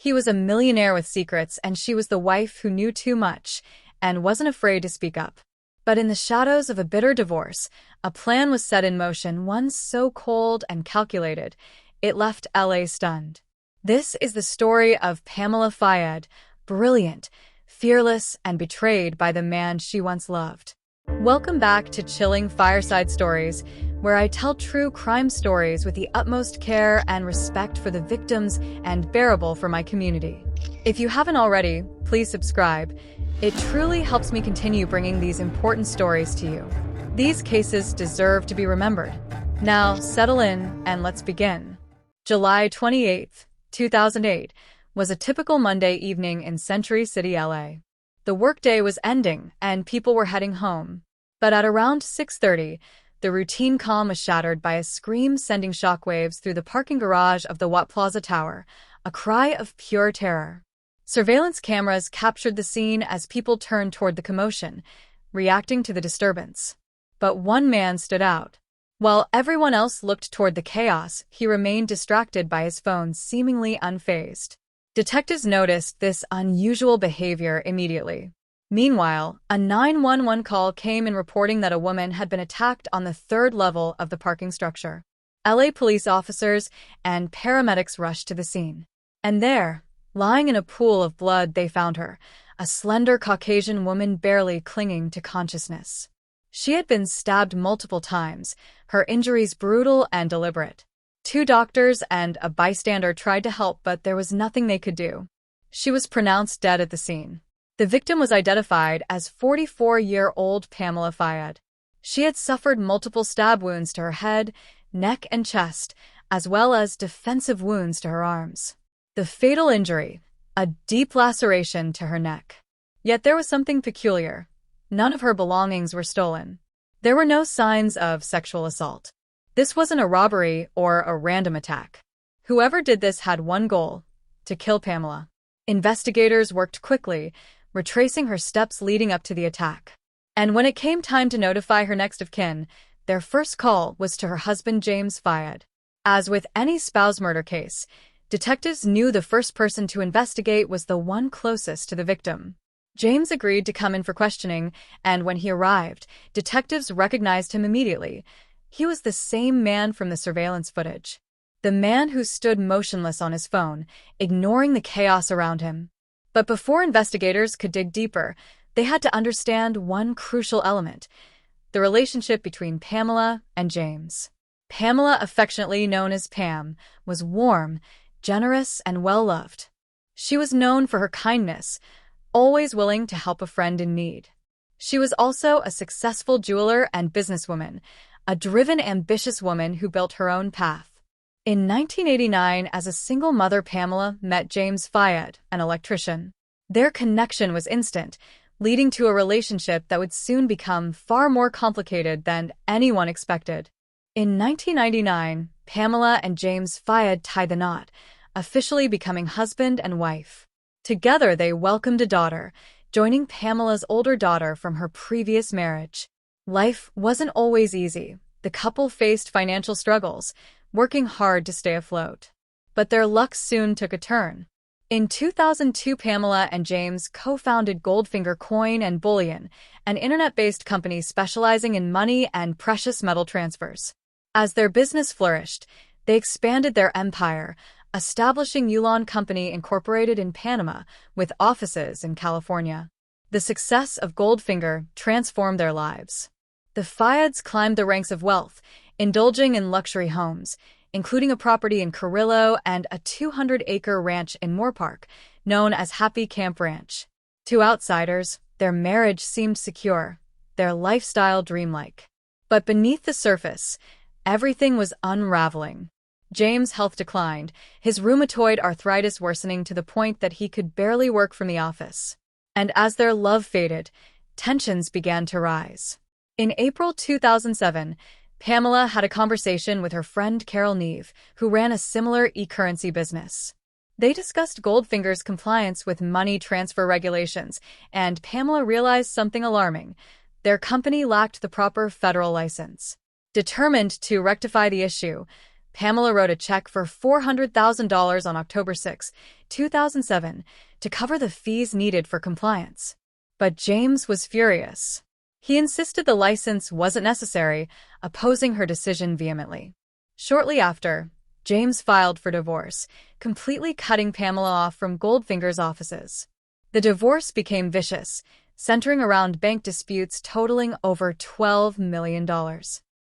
He was a millionaire with secrets, and she was the wife who knew too much and wasn't afraid to speak up. But in the shadows of a bitter divorce, a plan was set in motion, one so cold and calculated, it left LA stunned. This is the story of Pamela Fayed, brilliant, fearless, and betrayed by the man she once loved. Welcome back to Chilling Fireside Stories, where I tell true crime stories with the utmost care and respect for the victims and bearable for my community. If you haven't already, please subscribe. It truly helps me continue bringing these important stories to you. These cases deserve to be remembered. Now, settle in and let's begin. July 28, 2008, was a typical Monday evening in Century City, LA. The workday was ending and people were heading home. But at around 6:30, the routine calm was shattered by a scream sending shockwaves through the parking garage of the Watt Plaza Tower, a cry of pure terror. Surveillance cameras captured the scene as people turned toward the commotion, reacting to the disturbance. But one man stood out. While everyone else looked toward the chaos, he remained distracted by his phone, seemingly unfazed. Detectives noticed this unusual behavior immediately. Meanwhile, a 911 call came in reporting that a woman had been attacked on the third level of the parking structure. LA police officers and paramedics rushed to the scene. And there, lying in a pool of blood, they found her, a slender Caucasian woman barely clinging to consciousness. She had been stabbed multiple times, her injuries brutal and deliberate. 2 doctors and a bystander tried to help, but there was nothing they could do. She was pronounced dead at the scene. The victim was identified as 44-year-old Pamela Fayed. She had suffered multiple stab wounds to her head, neck, and chest, as well as defensive wounds to her arms. The fatal injury, a deep laceration to her neck. Yet there was something peculiar. None of her belongings were stolen. There were no signs of sexual assault. This wasn't a robbery or a random attack. Whoever did this had one goal: to kill Pamela. Investigators worked quickly, retracing her steps leading up to the attack. And when it came time to notify her next of kin, their first call was to her husband, James Fayed. As with any spouse murder case, detectives knew the first person to investigate was the one closest to the victim. James agreed to come in for questioning, and when he arrived, detectives recognized him immediately. He was the same man from the surveillance footage. The man who stood motionless on his phone, ignoring the chaos around him. But before investigators could dig deeper, they had to understand one crucial element: the relationship between Pamela and James. Pamela, affectionately known as Pam, was warm, generous, and well-loved. She was known for her kindness, always willing to help a friend in need. She was also a successful jeweler and businesswoman, a driven, ambitious woman who built her own path. In 1989, as a single mother, Pamela met James Fayed, an electrician. Their connection was instant, leading to a relationship that would soon become far more complicated than anyone expected. In 1999, Pamela and James Fayed tied the knot, officially becoming husband and wife. Together, they welcomed a daughter, joining Pamela's older daughter from her previous marriage. Life wasn't always easy. The couple faced financial struggles, working hard to stay afloat. But their luck soon took a turn. In 2002, Pamela and James co-founded Goldfinger Coin and Bullion, an internet-based company specializing in money and precious metal transfers. As their business flourished, they expanded their empire, establishing Yulon Company Incorporated in Panama, with offices in California. The success of Goldfinger transformed their lives. The Fayeds climbed the ranks of wealth, indulging in luxury homes, including a property in Carrillo and a 200-acre ranch in Moorpark, known as Happy Camp Ranch. To outsiders, their marriage seemed secure, their lifestyle dreamlike. But beneath the surface, everything was unraveling. James' health declined, his rheumatoid arthritis worsening to the point that he could barely work from the office. And as their love faded, tensions began to rise. In April 2007, Pamela had a conversation with her friend Carol Neve, who ran a similar e-currency business. They discussed Goldfinger's compliance with money transfer regulations, and Pamela realized something alarming. Their company lacked the proper federal license. Determined to rectify the issue, Pamela wrote a check for $400,000 on October 6, 2007, to cover the fees needed for compliance. But James was furious. He insisted the license wasn't necessary, opposing her decision vehemently. Shortly after, James filed for divorce, completely cutting Pamela off from Goldfinger's offices. The divorce became vicious, centering around bank disputes totaling over $12 million.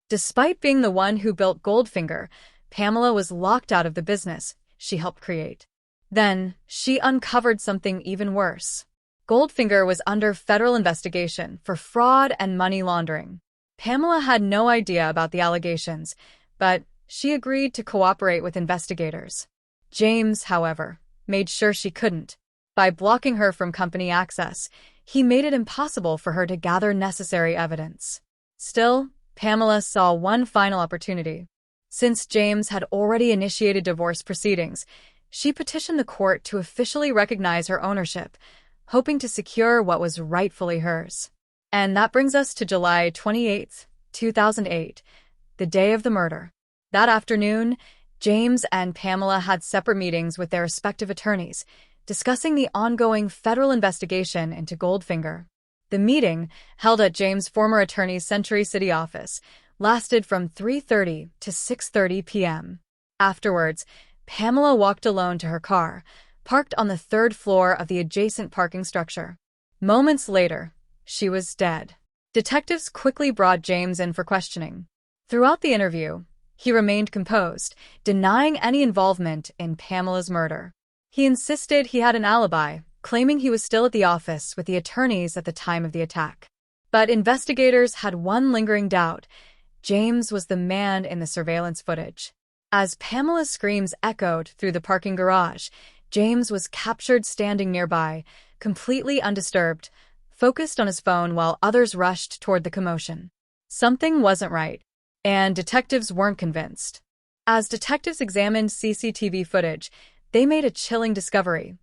Despite being the one who built Goldfinger, Pamela was locked out of the business she helped create. Then, she uncovered something even worse. Goldfinger was under federal investigation for fraud and money laundering. Pamela had no idea about the allegations, but she agreed to cooperate with investigators. James, however, made sure she couldn't. By blocking her from company access, he made it impossible for her to gather necessary evidence. Still, Pamela saw one final opportunity. Since James had already initiated divorce proceedings, she petitioned the court to officially recognize her ownership, hoping to secure what was rightfully hers. And that brings us to July 28, 2008, the day of the murder. That afternoon, James and Pamela had separate meetings with their respective attorneys, discussing the ongoing federal investigation into Goldfinger. The meeting, held at James' former attorney's Century City office, lasted from 3:30 to 6:30 p.m. Afterwards, Pamela walked alone to her car, parked on the third floor of the adjacent parking structure. Moments later, she was dead. Detectives quickly brought James in for questioning. Throughout the interview, he remained composed, denying any involvement in Pamela's murder. He insisted he had an alibi, claiming he was still at the office with the attorneys at the time of the attack. But investigators had one lingering doubt. James was the man in the surveillance footage. As Pamela's screams echoed through the parking garage, James was captured standing nearby, completely undisturbed, focused on his phone while others rushed toward the commotion. Something wasn't right, and detectives weren't convinced. As detectives examined CCTV footage, they made a chilling discovery.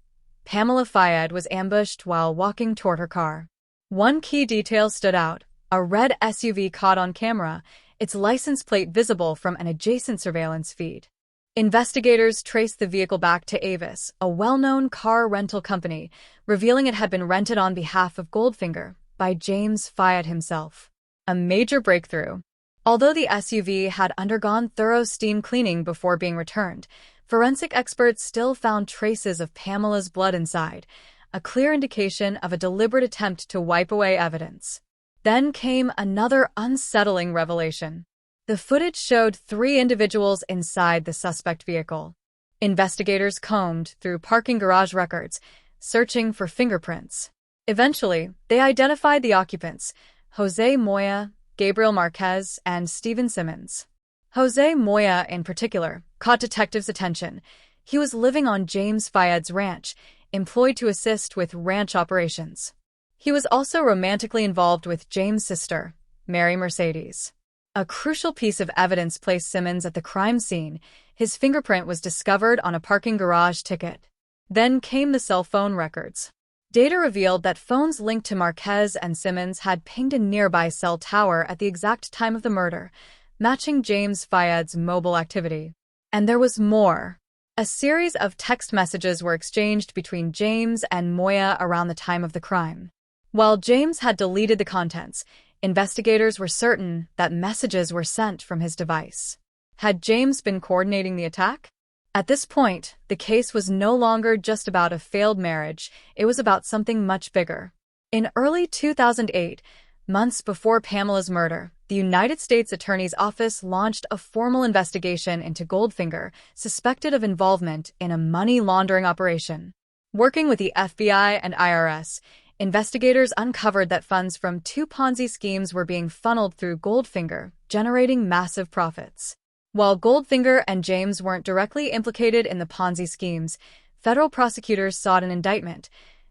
Pamela Fayed was ambushed while walking toward her car. One key detail stood out: a red SUV caught on camera, its license plate visible from an adjacent surveillance feed. Investigators traced the vehicle back to Avis, a well-known car rental company, revealing it had been rented on behalf of Goldfinger by James Fayed himself. A major breakthrough. Although the SUV had undergone thorough steam cleaning before being returned, forensic experts still found traces of Pamela's blood inside, a clear indication of a deliberate attempt to wipe away evidence. Then came another unsettling revelation. The footage showed 3 individuals inside the suspect vehicle. Investigators combed through parking garage records, searching for fingerprints. Eventually, they identified the occupants: Jose Moya, Gabriel Marquez, and Stephen Simmons. Jose Moya, in particular, caught detectives' attention. He was living on James Fayed's ranch, employed to assist with ranch operations. He was also romantically involved with James' sister, Mary Mercedes. A crucial piece of evidence placed Simmons at the crime scene. His fingerprint was discovered on a parking garage ticket. Then came the cell phone records. Data revealed that phones linked to Marquez and Simmons had pinged a nearby cell tower at the exact time of the murder, matching James Fayed's mobile activity. And there was more. A series of text messages were exchanged between James and Moya around the time of the crime. While James had deleted the contents, investigators were certain that messages were sent from his device. Had James been coordinating the attack? At this point, the case was no longer just about a failed marriage, it was about something much bigger. In early 2008, months before Pamela's murder, the United States Attorney's Office launched a formal investigation into Goldfinger, suspected of involvement in a money laundering operation. Working with the FBI and IRS, investigators uncovered that funds from 2 Ponzi schemes were being funneled through Goldfinger, generating massive profits. While Goldfinger and James weren't directly implicated in the Ponzi schemes, federal prosecutors sought an indictment,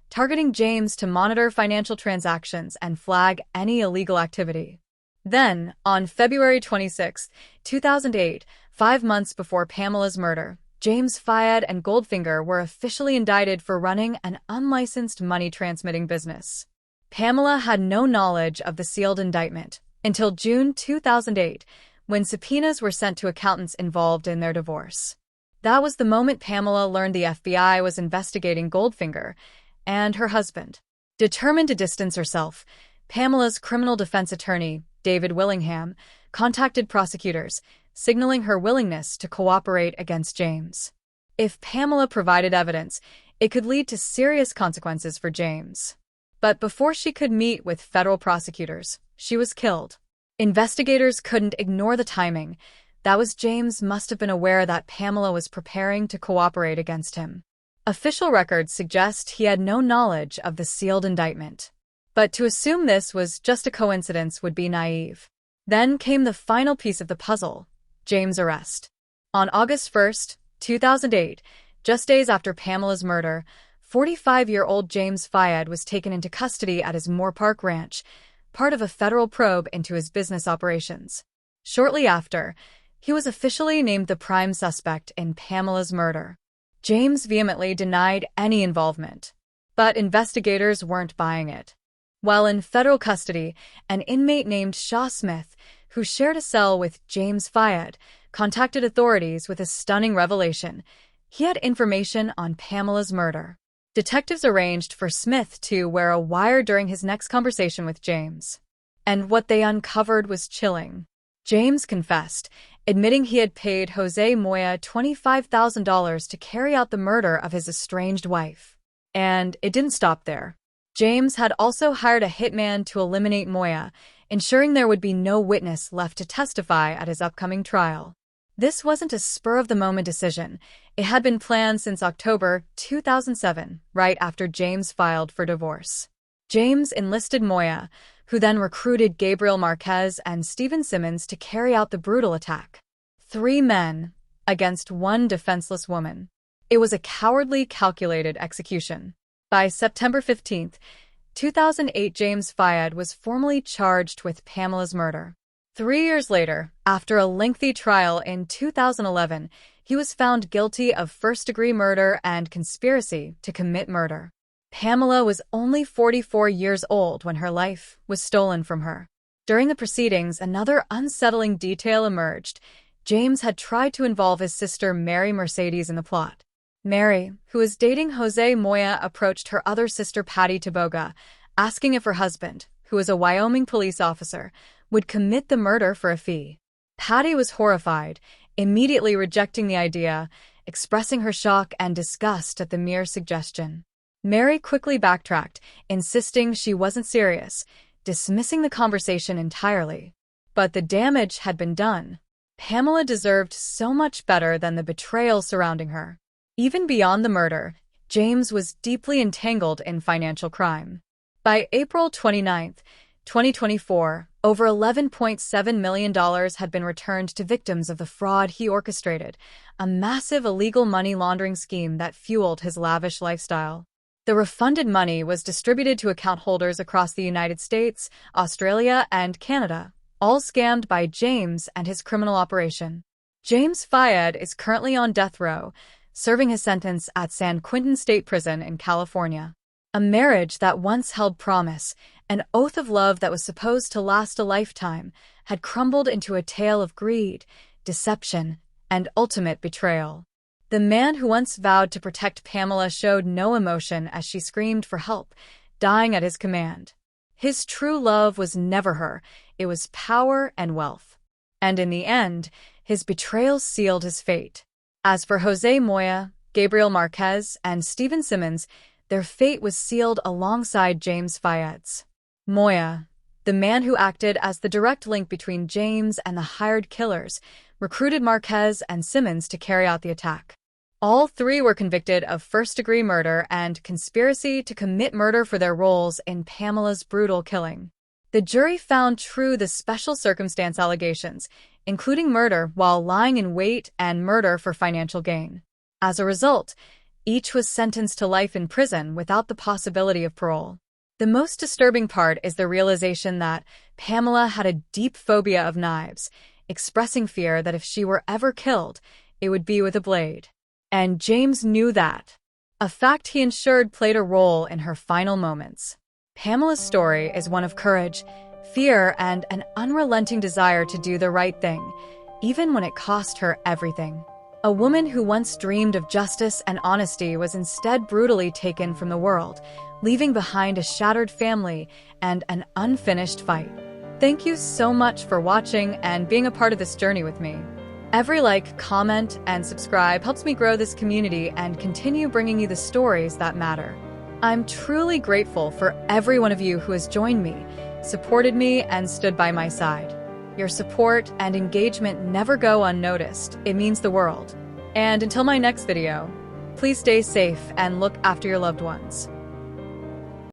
targeting James to monitor financial transactions and flag any illegal activity. Then, on February 26, 2008, 5 months before Pamela's murder, James Fayed and Goldfinger were officially indicted for running an unlicensed money-transmitting business. Pamela had no knowledge of the sealed indictment until June 2008, when subpoenas were sent to accountants involved in their divorce. That was the moment Pamela learned the FBI was investigating Goldfinger and her husband. Determined to distance herself, Pamela's criminal defense attorney, David Willingham, contacted prosecutors, signaling her willingness to cooperate against James. If Pamela provided evidence, it could lead to serious consequences for James. But before she could meet with federal prosecutors, she was killed. Investigators couldn't ignore the timing. That was James must have been aware that Pamela was preparing to cooperate against him. Official records suggest he had no knowledge of the sealed indictment. But to assume this was just a coincidence would be naive. Then came the final piece of the puzzle, James' arrest. On August 1, 2008, just days after Pamela's murder, 45-year-old James Fayed was taken into custody at his Moore Park ranch, part of a federal probe into his business operations. Shortly after, he was officially named the prime suspect in Pamela's murder. James vehemently denied any involvement, but investigators weren't buying it. While in federal custody, an inmate named Shaw Smith, who shared a cell with James Fayed, contacted authorities with a stunning revelation. He had information on Pamela's murder. Detectives arranged for Smith to wear a wire during his next conversation with James. And what they uncovered was chilling. James confessed, admitting he had paid Jose Moya $25,000 to carry out the murder of his estranged wife. And it didn't stop there. James had also hired a hitman to eliminate Moya, ensuring there would be no witness left to testify at his upcoming trial. This wasn't a spur-of-the-moment decision. It had been planned since October 2007, right after James filed for divorce. James enlisted Moya, who then recruited Gabriel Marquez and Stephen Simmons to carry out the brutal attack. 3 men against 1 defenseless woman. It was a cowardly, calculated execution. By September 15, 2008, James Fayed was formally charged with Pamela's murder. 3 years later, after a lengthy trial in 2011, he was found guilty of first-degree murder and conspiracy to commit murder. Pamela was only 44 years old when her life was stolen from her. During the proceedings, another unsettling detail emerged. James had tried to involve his sister Mary Mercedes in the plot. Mary, who was dating Jose Moya, approached her other sister Patty Taboga, asking if her husband, who was a Wyoming police officer, would commit the murder for a fee. Patty was horrified, immediately rejecting the idea, expressing her shock and disgust at the mere suggestion. Mary quickly backtracked, insisting she wasn't serious, dismissing the conversation entirely. But the damage had been done. Pamela deserved so much better than the betrayal surrounding her. Even beyond the murder, James was deeply entangled in financial crime. By April 29, 2024, over $11.7 million had been returned to victims of the fraud he orchestrated, a massive illegal money laundering scheme that fueled his lavish lifestyle. The refunded money was distributed to account holders across the United States, Australia, and Canada, all scammed by James and his criminal operation. James Fayed is currently on death row, serving his sentence at San Quentin State Prison in California. A marriage that once held promise, an oath of love that was supposed to last a lifetime, had crumbled into a tale of greed, deception, and ultimate betrayal. The man who once vowed to protect Pamela showed no emotion as she screamed for help, dying at his command. His true love was never her, it was power and wealth. And in the end, his betrayal sealed his fate. As for Jose Moya, Gabriel Marquez, and Stephen Simmons, their fate was sealed alongside James Fayed's. Moya, the man who acted as the direct link between James and the hired killers, recruited Marquez and Simmons to carry out the attack. All 3 were convicted of first-degree murder and conspiracy to commit murder for their roles in Pamela's brutal killing. The jury found true the special circumstance allegations, including murder while lying in wait and murder for financial gain. As a result, each was sentenced to life in prison without the possibility of parole. The most disturbing part is the realization that Pamela had a deep phobia of knives, expressing fear that if she were ever killed, it would be with a blade. And James knew that. A fact he ensured played a role in her final moments. Pamela's story is one of courage, fear, and an unrelenting desire to do the right thing, even when it cost her everything. A woman who once dreamed of justice and honesty was instead brutally taken from the world, leaving behind a shattered family and an unfinished fight. Thank you so much for watching and being a part of this journey with me. Every like, comment, and subscribe helps me grow this community and continue bringing you the stories that matter. I'm truly grateful for every one of you who has joined me, supported me, and stood by my side. Your support and engagement never go unnoticed. It means the world. And until my next video, please stay safe and look after your loved ones.